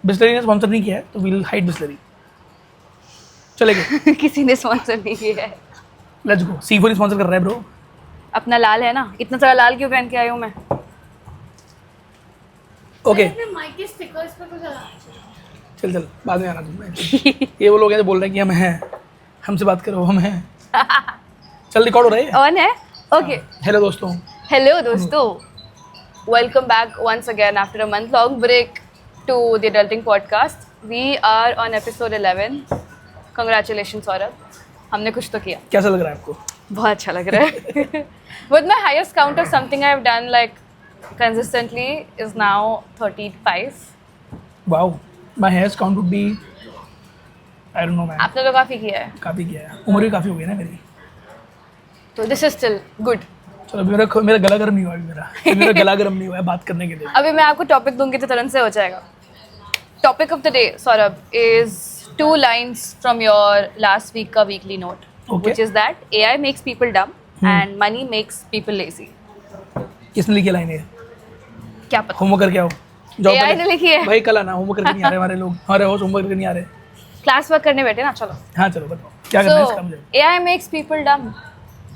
बिस्लरी ने स्पॉन्सर नहीं किया है तो विल हाइड बिस्लरी, चलेगा। किसी ने स्पॉन्सर नहीं किया है। Let's go. C4 स्पॉन्सर कर रहा है ब्रो। अपना लाल है ना, इतना सारा लाल क्यों पहन के आई हूँ मैं? ओके माइक के स्टिकर्स पे तो चला चल बाद में आना तुम। ये वो लोग हैं जो बोल रहे हैं कि हम हैं, हमसे बात करो, हम हैं। चल रिकॉर्ड हो रहा है। ऑन है? ओके। हेलो दोस्तों। हेलो दोस्तों, welcome back once again after a month long break to the Adulting Podcast. We are on episode 11. Congratulations Saurabh, हमने कुछ तो किया। कैसा लग रहा है आपको? बहुत अच्छा लग रहा है। With my highest count of something I have done like consistently is now 35. Wow, my highest count would be I don't know man. आपने तो काफ़ी किया है, काफ़ी किया है, उम्र भी काफ़ी हो गई ना मेरी। तो दिस इज स्टिल गुड। चलो अभी मेरा गला गर्म नहीं हुआ, अभी मेरा गला गर्म नहीं हुआ है बात करने के लिए। अभी मैं आपको टॉपिक दूंगी तो तुरंत से हो जाएगा। Topic of the day Saurabh is 2 lines from your last week का weekly note, Okay. which is that AI makes people dumb and money makes people lazy. किसने लिखी लाइन है? क्या पता, होमवर्क करके आओ। जाओ AI पहले। ने लिखी है। भाई कल आना, होमवर्क करके नहीं आ रहे हमारे लोग, हमारे होस्ट होमवर्क करके नहीं आ रहे। क्लास वर्क करने बैठे ना, चलो। हाँ चलो बताओ क्या करना है इसका So मुझे। AI makes people dumb.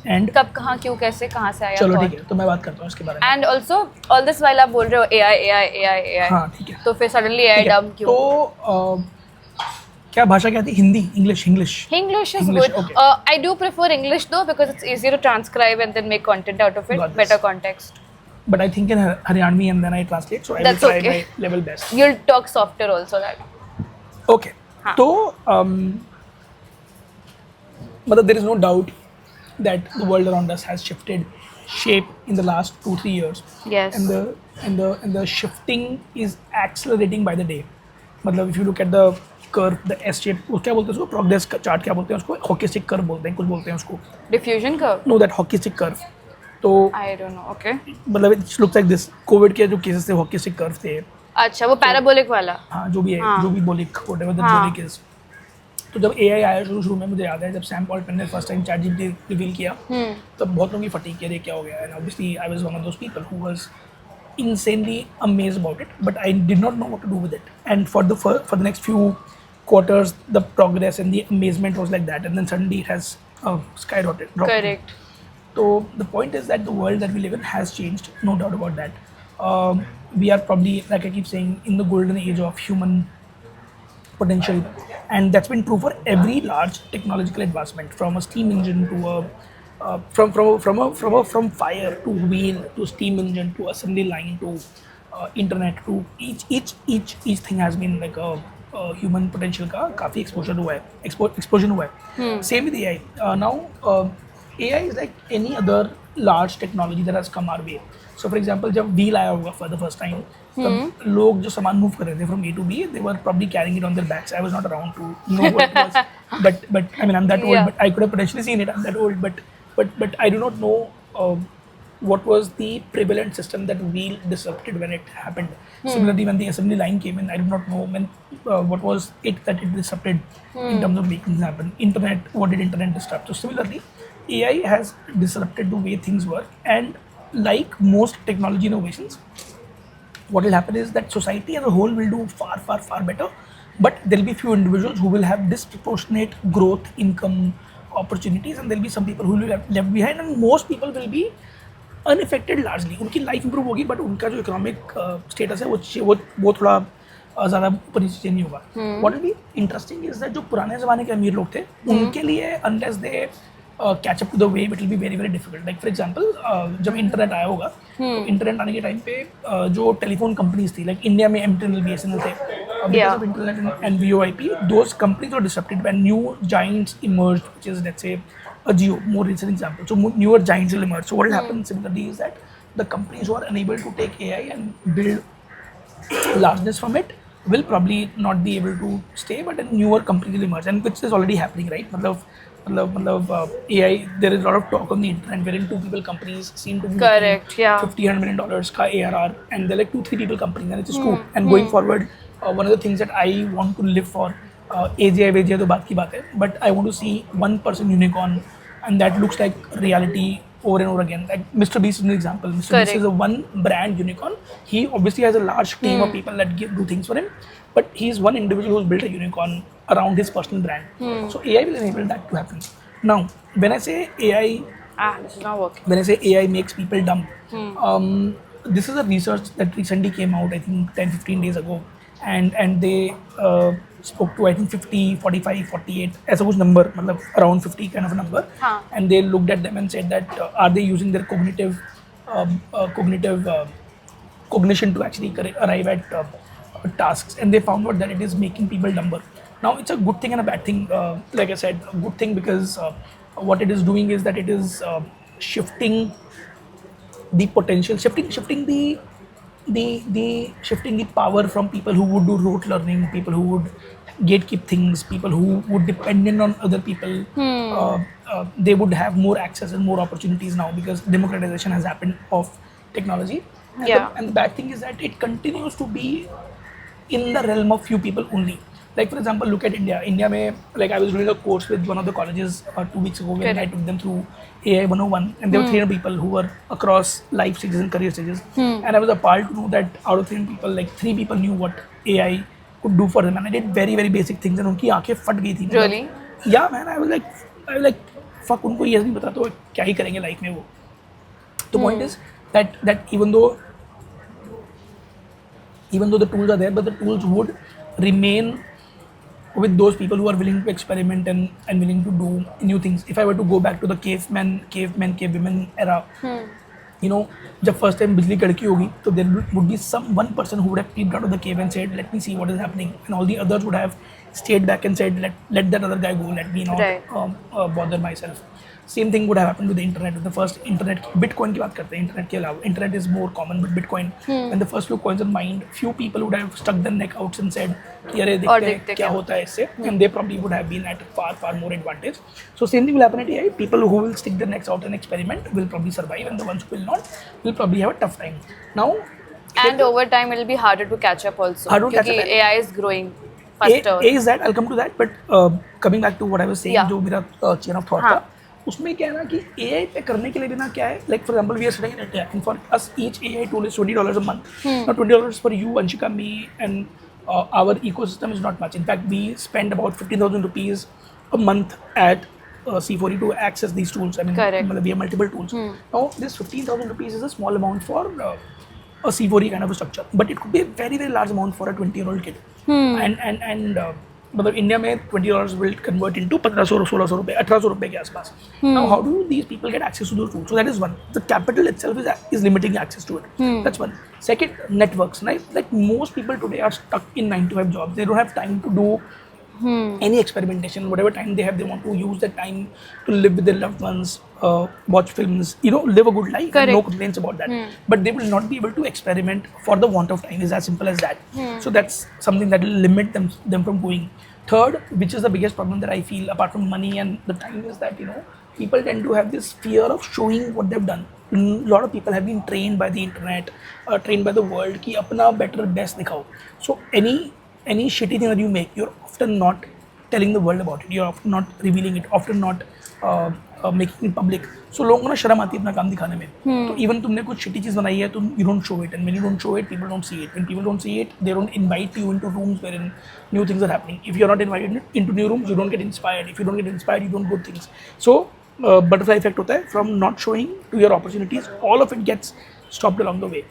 And कब, कहाँ, क्यों, कैसे, कहाँ से आया? चलो ठीक है, तो मैं बात करता हूँ इसके बारे में। And also all this while आप बोल रहे हो AI, हाँ ठीक है। तो फिर सडनली AI ठीक है, dumb क्यों? तो क्या भाषा क्या थी? Hindi, English? English is English, good. okay. I do prefer English though because it's easier to transcribe and then make content out of it. Got this. Better context. But I think in Haryanvi and then I translate, so I will That's try okay. My level best. You'll talk softer also that. Okay हाँ. तो मतलब there is no doubt that the world around us has shifted shape in the last 2-3 years, Yes. and the shifting is accelerating by the day. मतलब if you look at the curve, the S shape, वो क्या बोलते हैं उसको? progress chart क्या बोलते हैं उसको? hockey stick curve बोलते हैं, कुछ बोलते हैं उसको। Diffusion curve? no, that hockey stick curve, तो I don't know. Okay. मतलब it looks like this। Covid के जो केसेस थे hockey stick curve थे, अच्छा, वो parabolic वाला. हाँ जो भी है, हाँ. जो भी बोलिक whatever the हाँ. बोलिक is। तो जब AI आया शुरू में, मुझे याद है जब सैम पॉल्टमैन ने फर्स्ट टाइम ChatGPT रिवील किया, तब बहुत लोगों की फटीक कि अरे क्या हो गया। And obviously I was one of those people who was insanely amazed about it, but I did not know what to do with it. And for the next few quarters, the progress and the amazement was like that, and then suddenly it has skyrocketed. Correct. So the point is that the world that we live in has changed, no doubt about that. We are probably, like I keep saying, in the golden age of human potential, and that's been true for every large technological advancement, from a steam engine to a from fire to wheel to steam engine to assembly line to internet to each thing has been like a human potential का काफ़ी explosion हुआ है, same with AI. Now AI is like any other large technology that has come our way. So for example, जब wheel आया होगा for the first time, तब लोग जो सामान मूव कर रहे थे from A to B, they were probably carrying it on their backs. I was not around to know what it was, but I mean I'm that old, Yeah. but I could have potentially seen it. I'm that old, but I do not know what was the prevalent system that wheel disrupted when it happened. Similarly, when the assembly line came in, I do not know when what was it that it disrupted in terms of making things happen. Internet, what did internet disrupt? So similarly, AI has disrupted the way things work, and like most technology innovations, what will happen is that society as a whole will do far better, but there will be few individuals who will have disproportionate growth, income, opportunities, and there will be some people who will be left behind, and most people will be unaffected largely. उनकी life improve होगी, but उनका जो economic status है वो थोड़ा ज़्यादा ऊपर नीचे नहीं होगा। What will be interesting is that जो पुराने ज़माने के अमीर लोग थे, उनके लिए unless they catch up to the wave, it will be very difficult. Like for example, जब इंटरनेट आया होगा, तो इंटरनेट आने के टाइम पे जो टेलीफोन कंपनीज थी, लाइक इंडिया में MTNL, BSNL थे, because of internet and VoIP, those companies were disrupted when new giants emerged, which is, let's say, a Jio, more recent example. So newer giants will emerge. So what will happen similarly is that the companies who are unable to take AI and build largeness from it will probably not be able to stay, but a newer company will emerge, and which is already happening, right? मतलब AI, there is a lot of talk on the internet wherein 2 people companies seem to be Correct, making yeah. $50-100 million का ARR, and they're like 2-3 people companies, and it's true. And going forward, one of the things that I want to live for, AGI तो बात की बात है, but I want to see one person unicorn, and that looks like reality over and over again. Like Mr. Beast is an example. Mr. Beast is a one brand unicorn. He obviously has a large team of people that do things for him, but he's one individual who's built a unicorn around his personal brand. So AI will enable that to happen. Now, when I say AI, This is not working. when I say AI makes people dumb, this is a research that recently came out, I think 10-15 days ago, and they spoke to I think 50, 45, 48 ऐसा कुछ number, मतलब around 50 kind of a number, हाँ. and they looked at them and said that are they using their cognitive cognition to actually arrive at tasks, and they found out that it is making people dumber. Now it's a good thing and a bad thing. Like I said, a good thing because what it is doing is that it is shifting the potential, shifting the power from people who would do rote learning, people who would gatekeep things, people who would dependent on other people. They would have more access and more opportunities now because democratization has happened of technology. And Yeah. and the bad thing is that it continues to be in the realm of few people only. Like for example, look at India. India mein, like I was doing a course with one of the colleges 2 weeks ago when I Correct. took them through AI 101, and there were 300 people who were across life stages and career stages. And I was appalled to know that out of 300 people, like 3 people knew what AI could do for them, and I did very very basic things, and उनकी आंखें फट गई थी. Really? Yeah, man. I was like, fuck, उनको ये नहीं पता तो क्या ही करेंगे लाइफ में वो. The point is that even though the tools are there, but the tools would remain with those people who are willing to experiment and willing to do new things. If I were to go back to the cavewomen era, you know, जब first time बिजली कड़की होगी, तो there would be one person who would have peeped out of the cave and said, "Let me see what is happening," and all the others would have stayed back and said, "Let that other guy go. Let me not Right. bother myself." Same thing would have happened with the internet. With the first internet, Bitcoin की बात करते हैं. Internet के अलावा, internet is more common, but Bitcoin, when the first few coins were mined, few people would have stuck their neck out and said, कि अरे देखते हैं क्या होता है इससे, and they probably would have been at far more advantage. So same thing will happen at AI. People who will stick their necks out and experiment will probably survive, and the ones who will not will probably have a tough time. Now, And over time, it will be harder to catch up also. Harder to catch क्योंकि up. AI is growing faster. A is that, I'll come to that, but coming back to what I was saying, Yeah. जो मेरा chain of thought हाँ. था, उसमें क्या है ना कि AI पे करने के लिए भी ना क्या है, like for example we are studying in India, and for us each AI tool is $20 a month. Now $20 for you, Anshika, me, and our ecosystem is not much. In fact, we spend about 15,000 rupees a month at C4E to access these tools. I mean, Correct. we have multiple tools. Now this 15,000 rupees is a small amount for a C4E kind of a structure, but it could be a very very large amount for a 20-year-old kid. And मतलब India में $20 will convert into 1500-1600 रुपए 1800 रुपए के आसपास. Now how do these people get access to those tools? So that is one. The capital itself is limiting access to it. That's one. Second, networks. Right? Like most people today are stuck in 9 to 5 jobs. They don't have time to do any experimentation. Whatever time they have, they want to use that time to live with their loved ones, watch films, live a good life. Correct. No complaints about that. But they will not be able to experiment for the want of time. It's as simple as that. So that's something that will limit them from going. Third, which is the biggest problem that I feel apart from money and the time, is that people tend to have this fear of showing what they've done. A lot of people have been trained by the internet, trained by the world कि अपना better best दिखाओ. So any shitty thing that you make, you're often not telling the world about it. You're often not revealing it. Often not making it public. So लोगों को ना शर्म आती है अपना काम दिखाने में. तो even तुमने कुछ shitty चीज़ बनाई है, तो you don't show it, and when you don't show it, people don't see it. When people don't see it, they don't invite you into rooms wherein new things are happening. If you're not invited into new rooms, you don't get inspired. If you don't get inspired, you don't do things. So butterfly effect होता है. From not showing to your opportunities, all of it gets stopped along the way.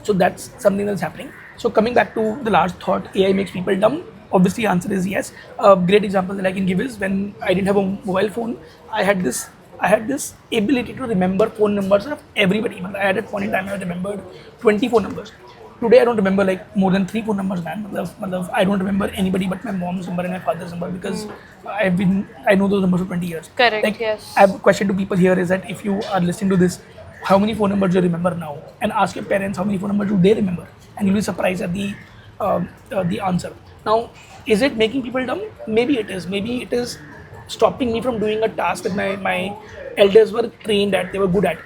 So that's something that's happening. So coming back to the last thought, AI makes people dumb. Obviously, answer is yes. A great example that I can give is when I didn't have a mobile phone, I had this ability to remember phone numbers of everybody. I had at point in time I remembered 20 phone numbers. Today I don't remember like more than 3 phone numbers, man. I don't remember anybody but my mom's number and my father's number because I know those numbers for 20 years. Correct, Like, yes. I have a question to people here is that if you are listening to this, how many phone numbers do you remember now? And ask your parents how many phone numbers do they remember, and you'll be surprised at the answer. Now, is it making people dumb? Maybe it is. Maybe it is stopping me from doing a task that my elders were trained at, they were good at.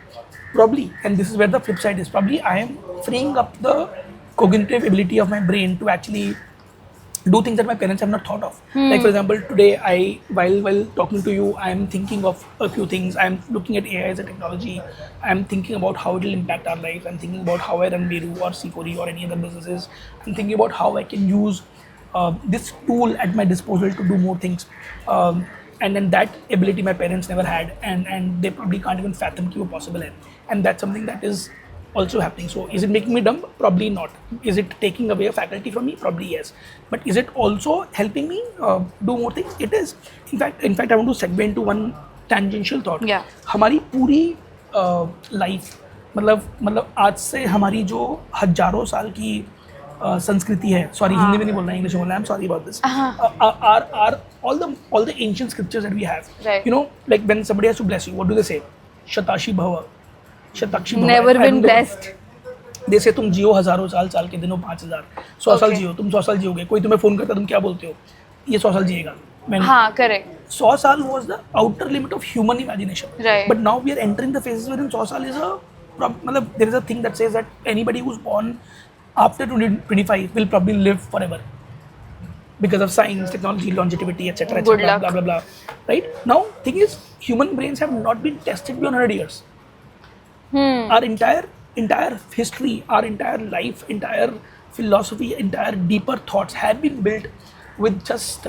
Probably, and this is where the flip side is. Probably I am freeing up the cognitive ability of my brain to actually do things that my parents have not thought of. Like for example, today while talking to you, I am thinking of a few things. I am looking at AI as a technology. I am thinking about how it will impact our lives. I'm thinking about how I run Beru or C4E or any other businesses. I'm thinking about how I can use this tool at my disposal to do more things. And then that ability my parents never had, and they probably can't even fathom कि वो possible है. And that's something that is also happening. So is it making me dumb? Probably not. Is it taking away a faculty from me? Probably yes. But is it also helping me do more things? It is. In fact, I want to segue into one tangential thought. Yeah. हमारी पूरी life मतलब आज से हमारी जो हजारों साल की संस्कृति है, सॉरी हिंदी में नहीं बोलना, इंग्लिश में बोलना, I am sorry about this, are all the ancient scriptures that we have. Right. You know, like when somebody has to bless you, what do they say? Shatashi Bhava. Shatakshi Bhava. Never I been don't know. blessed. they say तुम जियो हजारों साल, साल के दिनों 5000, 100 साल जियो, तुम 100 साल जियोगे. कोई तुम्हें फोन करता, तुम क्या बोलते हो? ये 100 साल जिएगा. हाँ, correct. 100 साल was the outer limit of human imagination. Right. But now we are entering the phases wherein 100 साल is a मतलब there is a thing that says that anybody who's born after 2025 will probably live forever because of science, technology, longevity, etc. Good luck. Blah blah blah. Right now, thing is, human brains have not been tested beyond 100 years. Our entire history, our entire life, entire philosophy, entire deeper thoughts have been built with just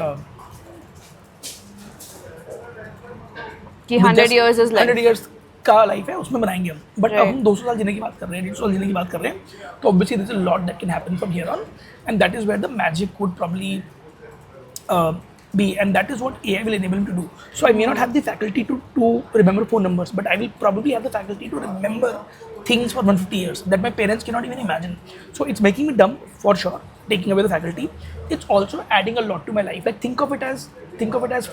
कि 100 years is life. 100 years का life है, उसमें बनाएंगे हम. But अब Right. हम 200 साल जीने की बात कर रहे हैं, 150 साल जीने की बात कर रहे हैं. तो obviously there is a lot that can happen from here on, and that is where the magic would probably be, and that is what AI will enable him to do. So I may not have the faculty to remember phone numbers, but I will probably have the faculty to remember things for 150 years that my parents cannot even imagine. So it's making me dumb for sure, taking away the faculty. It's also adding a lot to my life. Like think of it as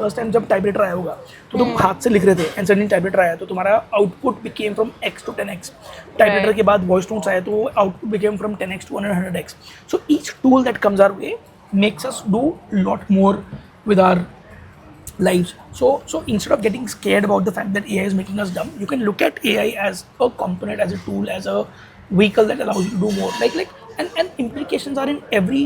first time जब typewriter आया होगा तो तुम हाथ से लिख रहे थे, and suddenly टाइपराइटर आया तो तुम्हारा output became from x to 10x. Typewriter के बाद वॉइस नोट्स आया तो output became from 10x to 100x. So each tool that comes our way makes us do a lot more with our lives. So instead of getting scared about the fact that AI is making us dumb, you can look at AI as a component, as a tool, as a vehicle that allows you to do more. And implications are in every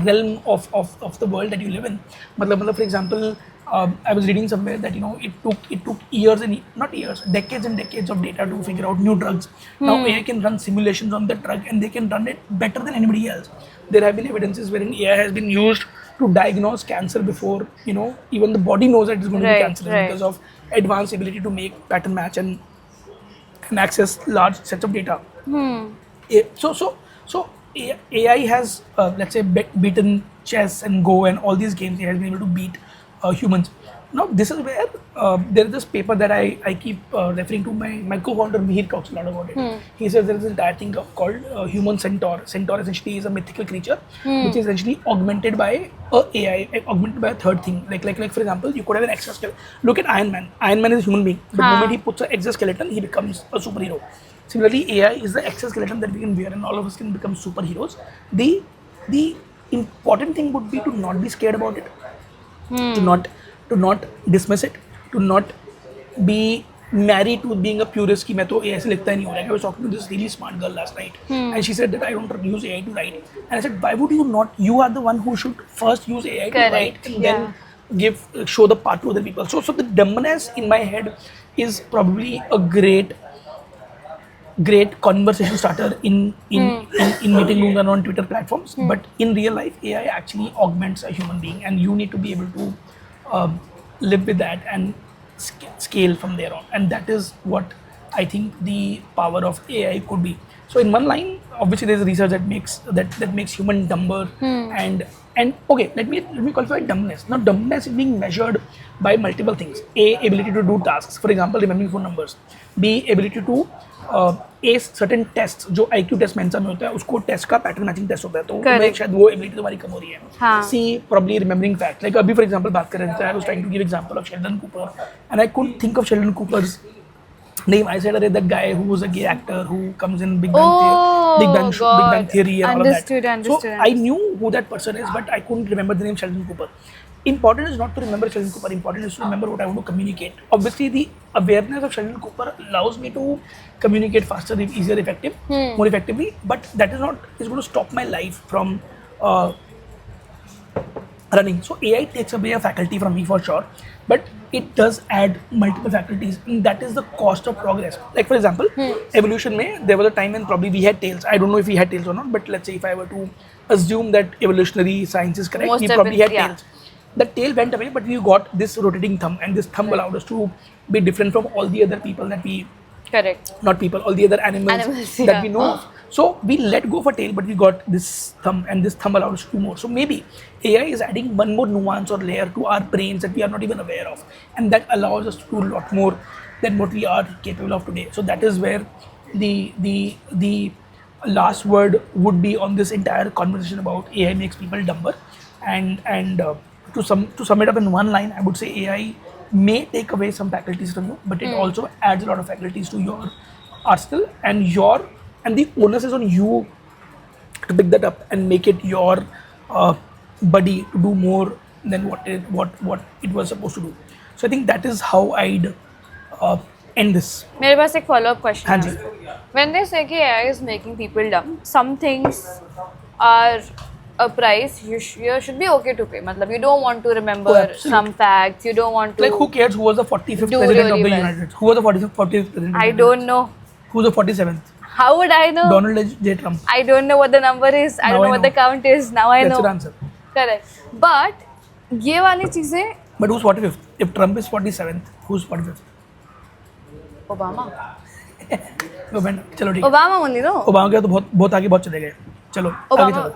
realm of the world that you live in. मतलब for example, I was reading somewhere that it took years and not years, decades and decades of data to figure out new drugs. Now AI can run simulations on the drug and they can run it better than anybody else. There have been evidences wherein AI has been used to diagnose cancer before even the body knows that it's going to be cancerous, because of advanced ability to make pattern match and access large sets of data. So AI has let's say beaten chess and Go and all these games. It has been able to beat humans. Now this is where there is this paper that I keep referring to. My co-founder Mihir talks a lot about it. He says there is an entire thing called human centaur. Centaur essentially is a mythical creature which is essentially augmented by a AI, augmented by a third thing. Like for example, you could have an exoskeleton. Look at Iron Man. Iron Man is a human being. The moment he puts an exoskeleton, he becomes a superhero. Similarly, AI is the exoskeleton that we can wear, and all of us can become superheroes. The important thing would be to not be scared about it, to not dismiss it, to not be married to being a purist कि मैं तो AI से लिखता ही नहीं हो रहा है. I was talking to this really smart girl last night, and she said that I don't use AI to write. And I said, why would you not? You are the one who should first use AI to write, and then show the part to other people. So the dumbness in my head is probably a great conversation starter in meeting rooms and on Twitter platforms. But in real life, AI actually augments a human being, and you need to be able to live with that and scale from there on. And that is what I think the power of AI could be. So in one line, obviously there's research that makes human dumber, and okay, let me qualify dumbness. Now dumbness is being measured by multiple things. A, ability to do tasks, for example remembering phone numbers. B, ability to ace certain tests जो IQ test Mensa में होता है, उसको test का pattern matching test होता है, तो उसमें शायद वो एबिलिटी तुम्हारी कम हो रही है. C, probably remembering facts. Like अभी for example बात कर रहे थे, I was trying to give example of Sheldon Cooper, and I couldn't think of Sheldon Cooper's name. I said, that guy who was a gay actor who comes in Big Bang Theory and Understood. all of that. So I knew who that person is, but I couldn't remember the name Sheldon Cooper. Important is not to remember Sheldon Cooper. Important is to remember what I want to communicate. Obviously, the awareness of Sheldon Cooper allows me to communicate faster, easier, more effectively. But that is not is going to stop my life from running. So AI takes away a faculty from me for sure, but it does add multiple faculties, and that is the cost of progress. Like for example, evolution mein, there was a time when probably we had tails. I don't know if we had tails or not, but let's say if I were to assume that evolutionary science is correct, Most we of probably it, had yeah. tails. The tail went away, but we got this rotating thumb, and this thumb allowed us to be different from all the other people that we, Correct. not people, all the other animals, Animals, that yeah. we know of. So we let go of a tail, but we got this thumb, and this thumb allowed us to do more. So maybe AI is adding one more nuance or layer to our brains that we are not even aware of, and that allows us to do a lot more than what we are capable of today. So that is where the last word would be on this entire conversation about AI makes people dumber. And to sum it up in one line, I would say AI may take away some faculties from you, but it also adds a lot of faculties to your arsenal, and the onus is on you to pick that up and make it your buddy to do more than what it was supposed to do. So I think that is how I'd end this. मेरे पास एक follow-up question हाँ है. जी. When they say कि AI is making people dumb, some things are a price you should be okay to pay. मतलब you don't want to remember Oh, absolutely. some facts. You don't want to. Like who cares who was the 45th Do president really of the well. United States? Who was the 45th president? of I the don't United know. States? Who was the 47th? How would I know? Donald J. Trump. I don't know what the number is. I Now don't know I what the know. count is. Now I That's know. your answer. Correct. But ये वाली चीजें But who's 45th? If Trump is 47th, who's 45th? Obama तो बहन, चलो ठीक है. Obama only no. Obama के तो बहुत आगे बहुत चले गए. चलो आगे ओबामा- चलो.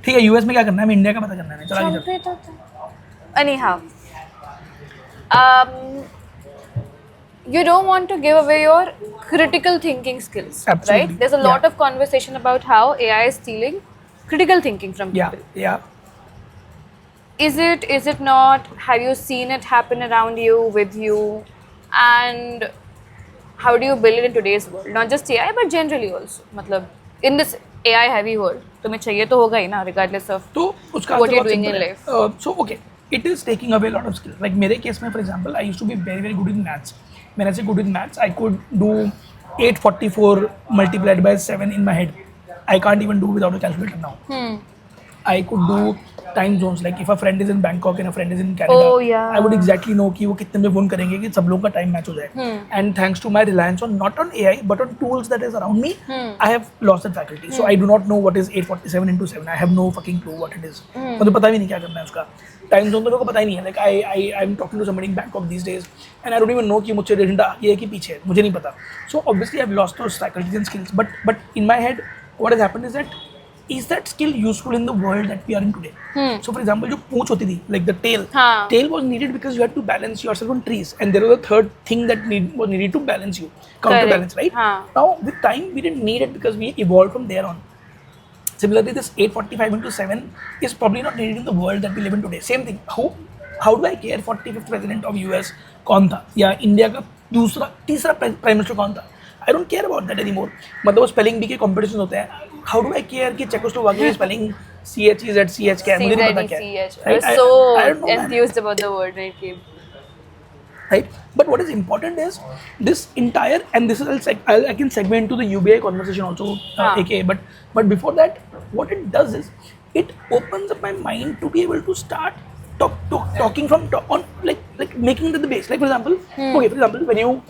ठीक है, यूएस में क्या करना है, हमें इंडिया का पता करना है. चलो आगे चलो. Anyhow, you don't want to give away your critical thinking skills, Absolutely. right? There's a lot Yeah. of conversation about how AI is stealing critical thinking from Yeah, people. yeah. Is it not? Have you seen it happen around you, with you? And how do you build it in today's world? Not just AI, but generally also. मतलब in this AI heavy world, तुम्हें चाहिए तो होगा ही ना, regardless of तो उसका what answer you're बहुत doing in simple है. life. So okay, it is taking away a lot of skills. Like मेरे case में, for example, I used to be very good in maths. When I say good in maths, I could do 844 multiplied by 7 in my head. I can't even do without a calculator now. I could do time zones. Like if a friend is in Bangkok and a friend is in Canada, Oh, yeah. I would exactly know कि वो कितने में phone करेंगे कि सब लोगों का time match हो जाए. And thanks to my reliance on not on AI but on tools that is around me, I have lost that faculty. So I do not know what is 847 into 7. I have no fucking clue what it is. मुझे पता भी नहीं क्या करना है उसका. Time zone तो मेरे को पता ही नहीं है. Like I'm talking to somebody in Bangkok these days and I don't even know कि मुझसे एजेंडा आगे है कि पीछे है. मुझे नहीं पता. So obviously I've lost those faculties and skills. But in my head, what has happened is that skill useful in the world that we are in today? So for example, जो पूंछ होती थी, like the tail, हाँ. tail was needed because you had to balance yourself on trees, and there was a third thing that was needed to balance you, counterbalance, right? हाँ. Now with time, we didn't need it because we evolved from there on. Similarly, this 845 into 7 is probably not needed in the world that we live in today. Same thing. How do I care 45th president of US कौन था, या India का तीसरा prime minister कौन था? I don't care about that anymore. मतलब वो spelling B के कॉम्पिटिशन होते हैं. How do I care कि चेकोस्लोवाकिया की स्पेलिंग CHEZCH क्या है? मुझे नहीं पता क्या है. I was Right? so I don't know, man. enthused about the word when it came. Right? But what is important is this entire, and this is I can segue into the UBI conversation also, aka. But before that, what it does is it opens up my mind to be able to start talking from on like making it the base. Like for example, okay, for example, when you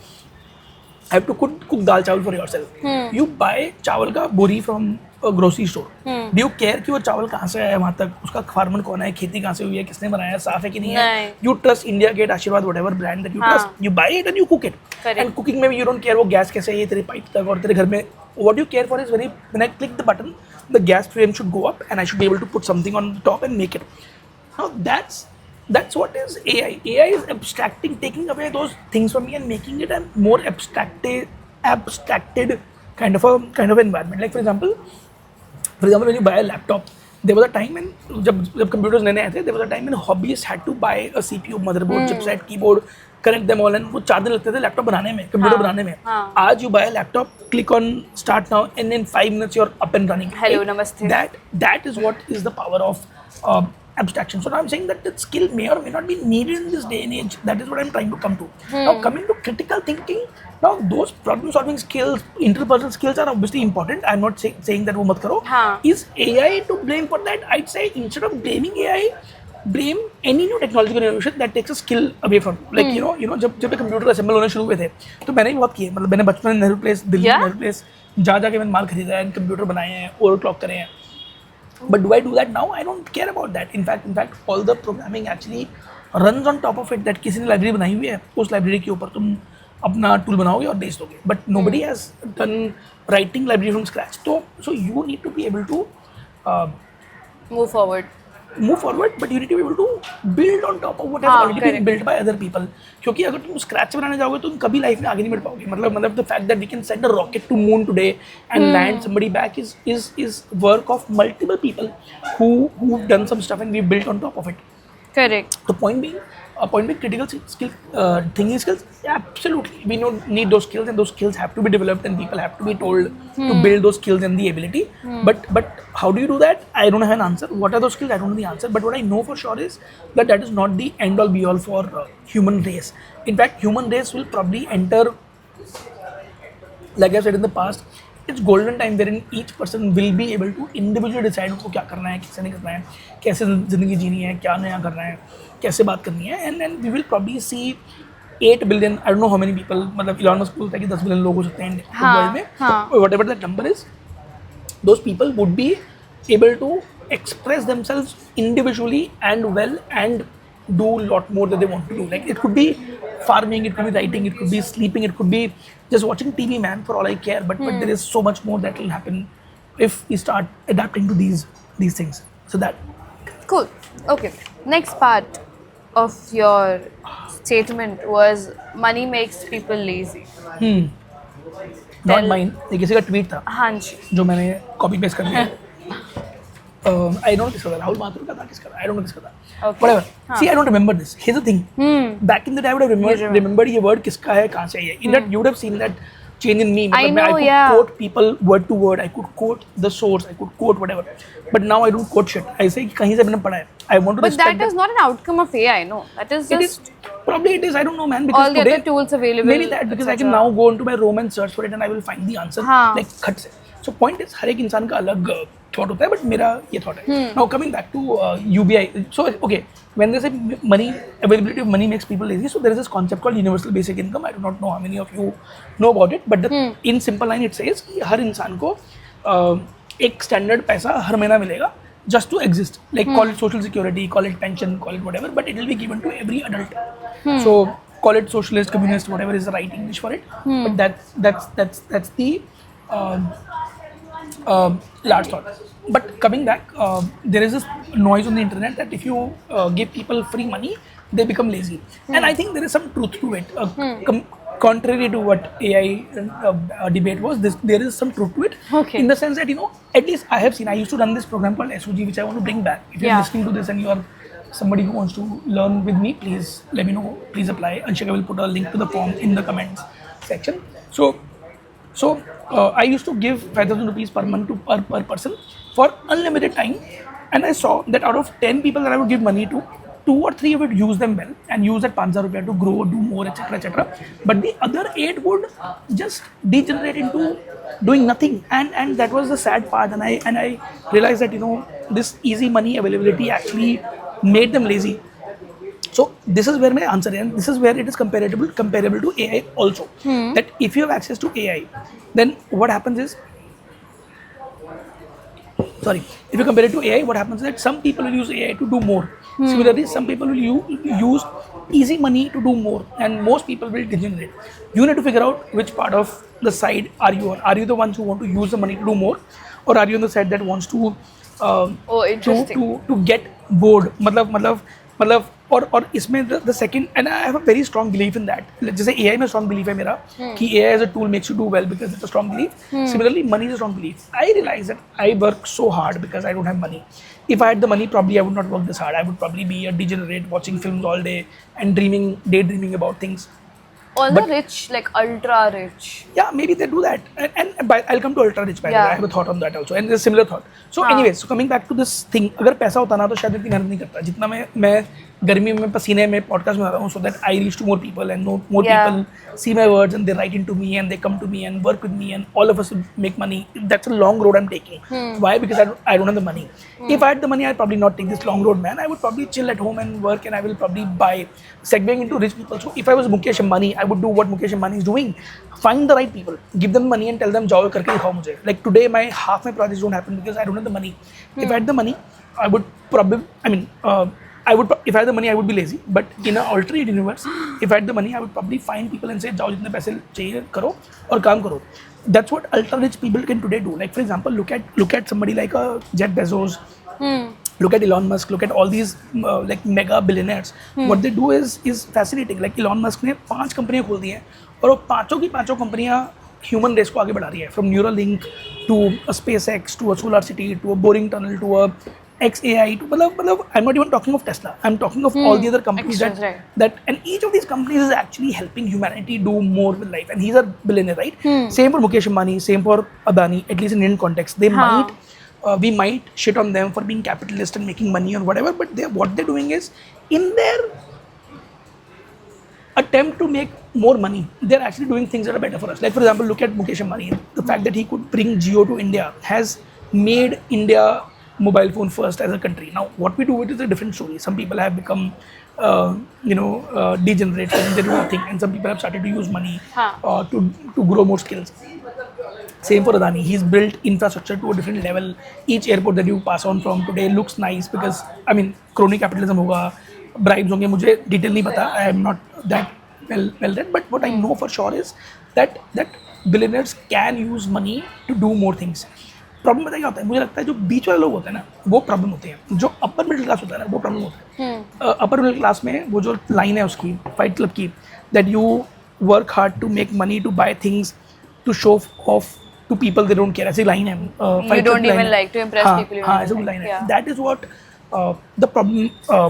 have to cook dal chawal for yourself, you buy chawal का बोरी from a grocery store. Do you care कि वो चावल कहाँ से आया वहाँ तक, उसका फार्मर कौन है, खेती कहाँ से हुई है, किसने बनाया, साफ है कि नहीं है? You trust India Gate, Ashirwad, whatever brand that you trust, you buy it and you cook it. Correct. And cooking में you don't care वो गैस कैसे है, ये तेरे पाइप तक और तेरे घर में. What you care for is when I click the button, the gas flame should go up and I should be able to put something on the top and make it. Now that's what is AI. AI is abstracting, taking away those things from me and making it a more abstracted kind of environment. Like for example, when you buy a laptop, there was a time when जब computers नए आए थे, there was a time when hobbyists had to buy a CPU, motherboard, chipset, keyboard, connect them all, and वो 4 दिन लगते थे laptop बनाने में, कंप्यूटर बनाने में. आज you buy a laptop, click on start now, and in 5 minutes you're up and running. Hello, right? namaste. That is what is the power of abstraction. So now I'm saying that skill may or may not be needed in this day and age. That is what I'm trying to come to. Now coming to critical thinking, now those problem solving skills, interpersonal skills are obviously important. I'm not saying that वो मत करो. हाँ. Is AI to blame for that? I'd say instead of blaming AI, blame any new technological innovation that takes a skill away from like जब computer assemble होने शुरू हुए थे तो मैंने भी बहुत किए मतलब मैंने बचपन में Nehru place Delhi Yeah? Nehru place जा जाके मैंने माल खरीदा है कंप्यूटर बनाए हैं ओवर क्लॉक करे हैं but do I do that now? I don't care about that. In fact, all the programming actually runs on top of it. That किसी ने लाइब्रेरी बनाई हुई है, उस लाइब्रेरी के ऊपर तुम अपना टूल बनाओगे और बेच दोगे. But nobody has done writing library from scratch. So you need to be able to Move forward. move forward, but you need to be able to build on top of what has already been correct. built by other people. क्योंकि अगर तुम scratch बनाने जाओगे तो तुम कभी life में आगे नहीं बढ़ पाओगे. मतलब the fact that we can send a rocket to moon today and land somebody back is work of multiple people who've done some stuff and we built on top of it. Correct. The point being critical skill, thinking skills, yeah, absolutely. We need those skills and those skills have to be developed and people have to be told to build those skills and the ability. But how do you do that? I don't have an answer. What are those skills? I don't know the answer. But what I know for sure is that is not the end all be all for human race. In fact, human race will probably enter, like I said in the past, it's golden time wherein each person will be able to individually decide उनको क्या करना है कैसे नहीं करना है कैसे ज़िंदगी जीनी है क्या नया करना है कैसे बात करनी है and then we will probably see 8 billion I don't know how many people मतलब Elon Musk बोलता है कि 10 बिलियन लोग हो सकते हैं वर्ल्ड में whatever that number is those people would be able to express themselves individually and well and do a lot more that they want to do. Like it could be farming, it could be writing, it could be sleeping, it could be just watching TV, man, for all I care. But there is so much more that will happen if we start adapting to these things. So that. Cool. Okay. Next part of your statement was money makes people lazy. Not mine. ये किसी का tweet था हाँ जी. जो मैंने copy paste कर लिया. I don't know किसका था राहुल माथुर का था किसका था I don't know किसका था Okay. whatever see I don't remember this here's the thing back in the day I would have remembered ये word किसका है कहाँ से आई है in that you would have seen that change in me I know, I could yeah. quote people word to word I could quote the source I could quote whatever but now I don't quote shit ऐसे कि कहीं से मैंने पढ़ा है I want to But respect that is not an outcome of AI, no. That is it just is probably it is I don't know man because all the today other tools available. maybe that because I can now go into my Chrome and search for it and I will find the answer हाँ. like खट से so point is हर एक इंसान का अलग thought होता है but मेरा ये thought है now coming back to UBI so okay when they say money availability of money makes people lazy so there is this concept called universal basic income I do not know how many of you know about it but the, in simple line it says कि हर इंसान को एक standard पैसा हर महीना मिलेगा just to exist like call it social security call it pension call it whatever but it will be given to every adult so call it socialist communist whatever is the right English for it but that's the large thought but coming back there is this noise on the internet that if you give people free money they become lazy and I think there is some truth to it contrary to what AI debate was there is some truth to it in the sense that at least I have seen I used to run this program called SOG which I want to bring back if you're listening to this and you are somebody who wants to learn with me please let me know please apply Anshika will put a link to the form in the comments section so I used to give 5,000 rupees per month to per person for unlimited time and I saw that out of 10 people that I would give money to 2 or 3 would use them well and use that 5,000 rupees to grow, do more, etc. But the other 8 would just degenerate into doing nothing, and that was the sad part. And I realized that this easy money availability actually made them lazy. So this is where my answer is, and this is where it is comparable to AI also. That if you have access to AI, then what happens is. If you compare it to AI, what happens is that some people will use AI to do more. Similarly, some people will use easy money to do more, and most people will degenerate. You need to figure out which part of the side are you on. Are you the ones who want to use the money to do more, or are you on the side that wants to to get bored? मतलब और इसमें the second and I have a very strong belief in that. जैसे AI में strong belief है मेरा कि AI as a tool makes you do well because it's a strong belief. Similarly, money is a strong belief. I realize that I work so hard because I don't have money. If I had the money, probably I would not work this hard. I would probably be a degenerate watching films all day and daydreaming about things. All the rich, like ultra rich. Yeah, maybe they do that, and I'll come to ultra rich. By the way, I have a thought on that also, and there's a similar thought. So, anyways, so coming back to this thing, अगर पैसा होता ना तो शायद इतनी मेहनत नहीं करता जितना मैं गर्मी में पसीने में पॉडकास्ट में आ रहा हूँ, so that I reach to more people and more people see my words and they write into me and they come to me and work with me and all of us make money. That's a long road I'm taking. Why? Because I don't have the money. If I had the money, I'd probably not take this long road, man. I would probably chill at home and work, and I will probably buy, segueing into rich people. So if I was Mukesh Ambani, I would do what Mukesh Ambani is doing. Find the right people, give them money and tell them जाओ करके दिखाओ मुझे. Like today, half my projects don't happen because I don't have the money. If I had the money, I would probably, if I had the money, I would be lazy. But in an alternate universe, if I had the money, I would probably find people and say, जाओ जितने पैसे चाहिए करो और काम करो. That's what ultra rich people can today do. Like for example, look at somebody like Jeff Bezos. Look at Elon Musk. Look at all these like mega billionaires. What they do is fascinating. Like Elon Musk ने 5 कंपनियां खोल दी हैं और वो पांचों की पांचों कंपनियां ह्यूमन रेस को आगे बढ़ा रही है. From Neuralink to a SpaceX to a solar city to a boring tunnel to a XAI to मतलब I'm not even talking of Tesla. I'm talking of all the other companies that and each of these companies is actually helping humanity do more with life. And he's a billionaire, right? Same for Mukesh Ambani, same for Adani. At least in Indian context, they might. We might shit on them for being capitalist and making money or whatever, but what they're doing is, in their attempt to make more money, they're actually doing things that are better for us. Like for example, look at Mukesh Ambani. The fact that he could bring Jio to India has made India mobile phone first as a country. Now, what we do with it is a different story. Some people have become, degenerate and they do nothing, and some people have started to use money to grow more skills. Same for Adani. He's built infrastructure to a different level. Each airport that you pass on from today looks nice because, crony capitalism होगा, bribes होंगे. मुझे detail नहीं पता. I am not that well read. But what I know for sure is that billionaires can use money to do more things. Problem पता क्या होता है? मुझे लगता है जो बीच वाले लोग होते हैं ना, वो प्रॉब्लम होते हैं. जो अपर मिडिल क्लास होता है ना, वो प्रॉब्लम होता है. अपर मिडिल क्लास में वो जो लाइन है उसकी फाइट क्लब की, that you work hard to make money to buy things to show off to people they don't care. ऐसी लाइन है. You don't even like to impress people. हाँ, ऐसी लाइन है. That is what the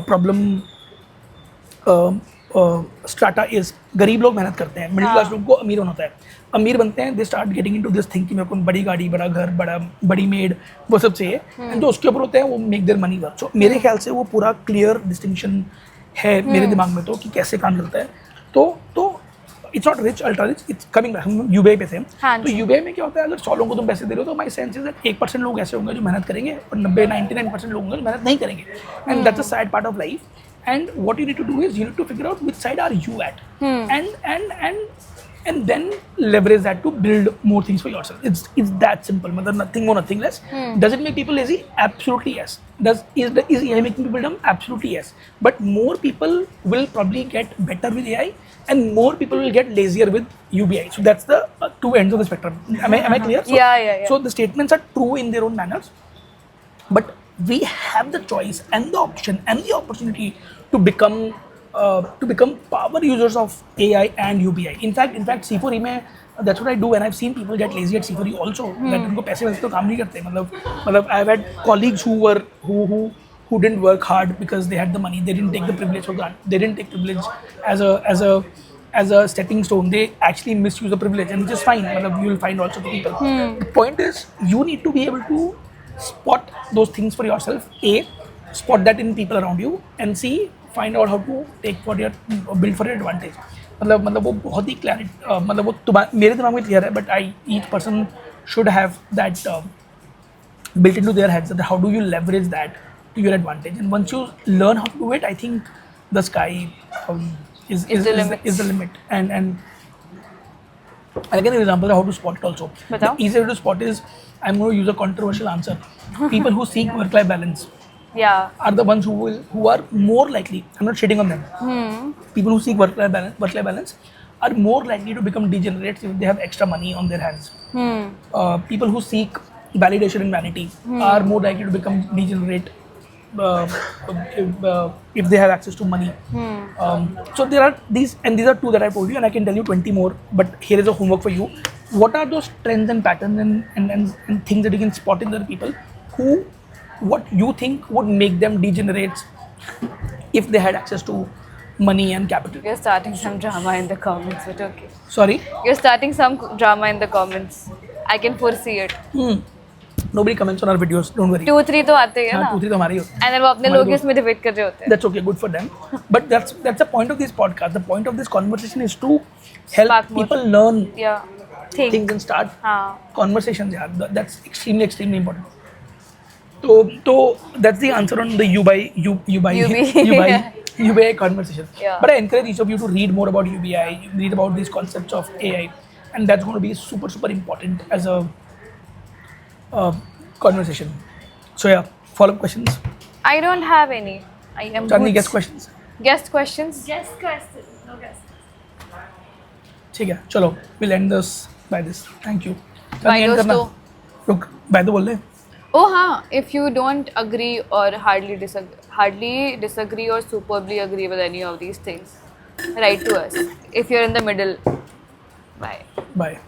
problem strata is. गरीब लोग मेहनत करते हैं, मिडिल क्लास लोगों को अमीर होना होता है. अमीर बनते हैं, they start getting into this thing कि मेरे को बड़ी गाड़ी, बड़ा घर, बड़ी मेड, वो सब चाहिए. And जो उसके ऊपर होते हैं वो make their money work. So मेरे ख्याल से वो पूरा clear distinction है मेरे दिमाग में तो कि कैसे काम चलता है. तो it's not rich ultra rich, it's coming back. हम यूबीआई पे थे. तो यूबीआई में क्या होता है, अगर 100 लोगों को तुम पैसे दे रहे हो तो माई सेंस इज दैट 1% लोग ऐसे होंगे जो मेहनत करेंगे और 99% लोग होंगे जो मेहनत नहीं करेंगे. And that's a sad part of life. And what you need to do is you need to figure out which side are you at and then leverage that to build more things for yourself. It's that simple. Nothing more, nothing less. Does it make people lazy? Absolutely yes. Is AI making people dumb? Absolutely yes. But more people will probably get better with AI, and more people will get lazier with UBI. So that's the two ends of the spectrum. Am I clear? So, yeah. So the statements are true in their own manners, but we have the choice and the option and the opportunity to become power users of AI and UBI. In fact, C4E में that's what I do, and I've seen people get lazy at C4E also. That उनको पैसे वैसे तो काम नहीं करते. मतलब I've had colleagues who didn't work hard because they had the money. They didn't take the privilege for that. They didn't take privilege as a stepping stone. They actually misuse the privilege, and which is fine. You'll find also the people. The point is, you need to be able to spot those things for yourself. Spot that in people around you, and C, find out how to take for your build for your advantage. मतलब वो बहुत ही clarity, मतलब वो मेरे दिमाग में clear है, but each person should have that built into their heads that how do you leverage that to your advantage. And once you learn how to do it, I think the sky is the limit. And I'll give an example of how to spot it also. The easier way to spot is, I'm going to use a controversial answer. People who seek work-life balance are the ones who are more likely. I'm not shitting on them. People who seek work-life balance are more likely to become degenerates if they have extra money on their hands. People who seek validation and vanity are more likely to become degenerate if they have access to money. So there are these are two that I told you, and I can tell you 20 more. But here is a homework for you. What are those trends and patterns and things that you can spot in other people who, what you think would make them degenerates if they had access to money and capital. You're starting some drama in the comments, but okay. Sorry? You're starting some drama in the comments. I can foresee it. Nobody comments on our videos, don't worry. 2-3 तो आते हैं हाँ, ना. 2-3 तो हमारे ही होते हैं. And then वो अपने हमारे लोग ही दोस्त- उसमें डिबेट कर रहे होते हैं. That's okay, good for them. But that's the point of this podcast. The point of this conversation is to help Spark more. people learn Yeah. Think. things and start हाँ. conversations. Yeah, that's extremely important. So that's the answer on the UBI conversation. Yeah. But I encourage each of you to read more about UBI, read about these concepts of AI, and that's going to be super important as a conversation. So yeah, follow-up questions. I don't have any. I am Chandni, good. guess questions. Guest questions? Guess question. No guess. ठीक है, चलो we'll end this by this. Thank you. Bye, Chandni, end करना. दोस्तों. रुक, bye तो बोल दे. Oh हाँ, if you don't agree or hardly disagree or superbly agree with any of these things, write to us. If you're in the middle, bye. Bye.